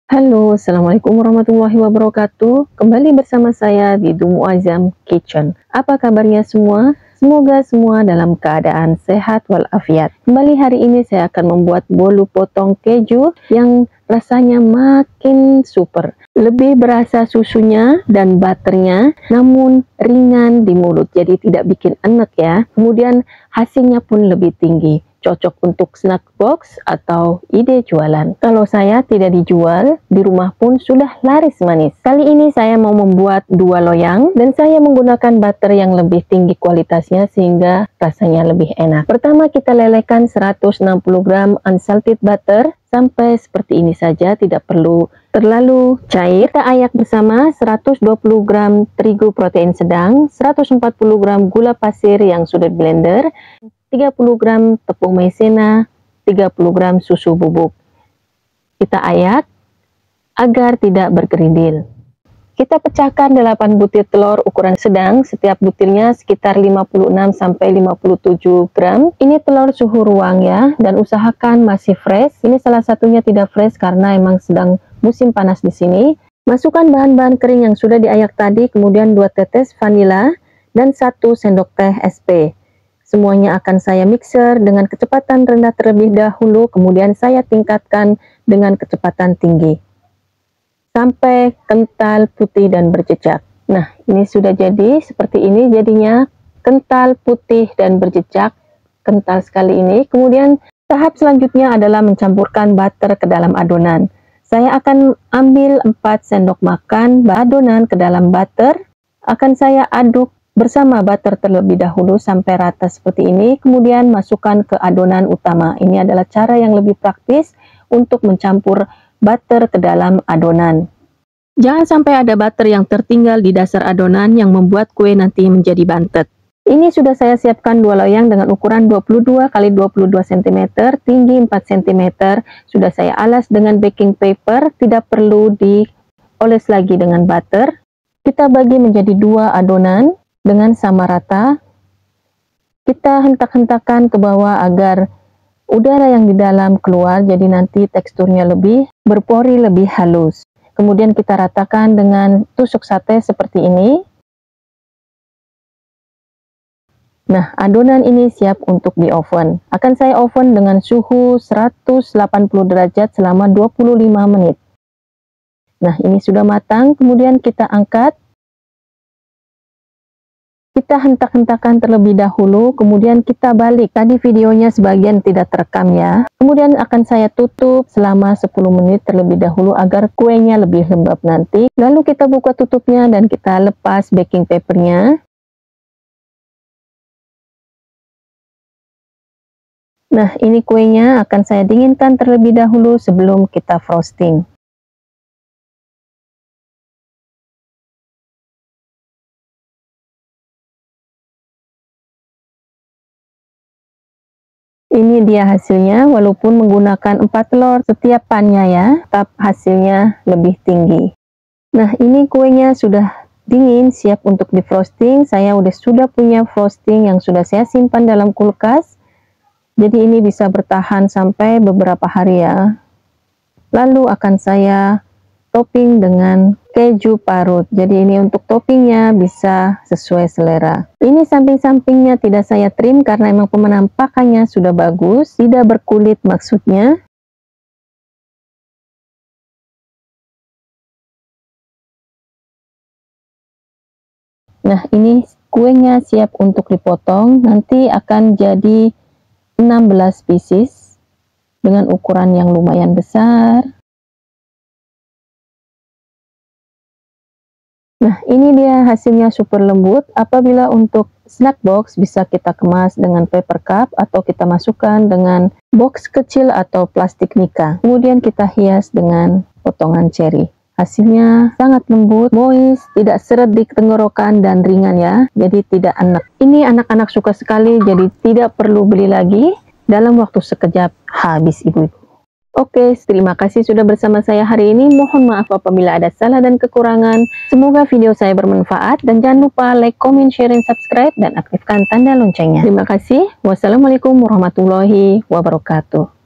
Halo, Assalamualaikum warahmatullahi wabarakatuh. Kembali bersama saya di Dumu Azam Kitchen. Apa kabarnya semua? Semoga semua dalam keadaan sehat walafiat. Kembali hari ini saya akan membuat bolu potong keju yang rasanya makin super. Lebih berasa susunya dan butternya, namun ringan di mulut, jadi tidak bikin enek ya. Kemudian hasilnya pun lebih tinggi. Cocok untuk snack box atau ide jualan. Kalau saya tidak dijual, di rumah pun sudah laris manis. Kali ini saya mau membuat 2 loyang dan saya menggunakan butter yang lebih tinggi kualitasnya sehingga rasanya lebih enak. Pertama kita lelehkan 160 gram unsalted butter sampai seperti ini saja, tidak perlu terlalu cair. Kita ayak bersama 120 gram terigu protein sedang, 140 gram gula pasir yang sudah blender, 30 gram tepung maizena, 30 gram susu bubuk. Kita ayak agar tidak bergerindil. Kita pecahkan 8 butir telur ukuran sedang, setiap butirnya sekitar 56-57 gram. Ini telur suhu ruang ya, dan usahakan masih fresh. Ini salah satunya tidak fresh karena emang sedang musim panas di sini. Masukkan bahan-bahan kering yang sudah diayak tadi, kemudian 2 tetes vanila dan 1 sendok teh SP. Semuanya akan saya mixer dengan kecepatan rendah terlebih dahulu, kemudian saya tingkatkan dengan kecepatan tinggi sampai kental, putih, dan berjejak. Nah, ini sudah jadi seperti ini jadinya, kental, putih, dan berjejak, kental sekali ini. Kemudian tahap selanjutnya adalah mencampurkan butter ke dalam adonan. Saya akan ambil 4 sendok makan adonan ke dalam butter, akan saya aduk bersama butter terlebih dahulu sampai rata seperti ini, kemudian masukkan ke adonan utama. Ini adalah cara yang lebih praktis untuk mencampur butter ke dalam adonan. Jangan sampai ada butter yang tertinggal di dasar adonan yang membuat kue nanti menjadi bantet. Ini sudah saya siapkan 2 loyang dengan ukuran 22 x 22 cm, tinggi 4 cm. Sudah saya alas dengan baking paper, tidak perlu dioles lagi dengan butter. Kita bagi menjadi 2 adonan dengan sama rata. Kita hentak-hentakan ke bawah agar udara yang di dalam keluar, jadi nanti teksturnya lebih berpori, lebih halus. Kemudian kita ratakan dengan tusuk sate seperti ini. Nah, adonan ini siap untuk di oven. Akan saya oven dengan suhu 180 derajat selama 25 menit. Nah, ini sudah matang, kemudian kita angkat. Kita hentak-hentakan terlebih dahulu, kemudian kita balik. Tadi videonya sebagian tidak terekam ya. Kemudian akan saya tutup selama 10 menit terlebih dahulu agar kuenya lebih lembab nanti. Lalu kita buka tutupnya dan kita lepas baking papernya. Nah, ini kuenya akan saya dinginkan terlebih dahulu sebelum kita frosting. Ini dia hasilnya, walaupun menggunakan 4 telur setiap pannya ya, tetap hasilnya lebih tinggi. Nah, ini kuenya sudah dingin, siap untuk di frosting. Saya sudah punya frosting yang sudah saya simpan dalam kulkas. Jadi ini bisa bertahan sampai beberapa hari ya. Lalu akan saya topping dengan keju parut. Jadi ini untuk toppingnya bisa sesuai selera. Ini samping-sampingnya tidak saya trim karena emang penampakannya sudah bagus, tidak berkulit maksudnya. Nah, ini kuenya siap untuk dipotong. Nanti akan jadi 16 pieces dengan ukuran yang lumayan besar. Nah, ini dia hasilnya super lembut. Apabila untuk snack box bisa kita kemas dengan paper cup atau kita masukkan dengan box kecil atau plastik mica. Kemudian kita hias dengan potongan cherry. Hasilnya sangat lembut, moist, tidak seret di tenggorokan dan ringan ya. Jadi tidak enak. Ini anak-anak suka sekali, jadi tidak perlu beli lagi. Dalam waktu sekejap habis ibu-ibu. Oke, terima kasih sudah bersama saya hari ini. Mohon maaf apabila ada salah dan kekurangan. Semoga video saya bermanfaat dan jangan lupa like, comment, share, dan subscribe dan aktifkan tanda loncengnya. Terima kasih. Wassalamualaikum warahmatullahi wabarakatuh.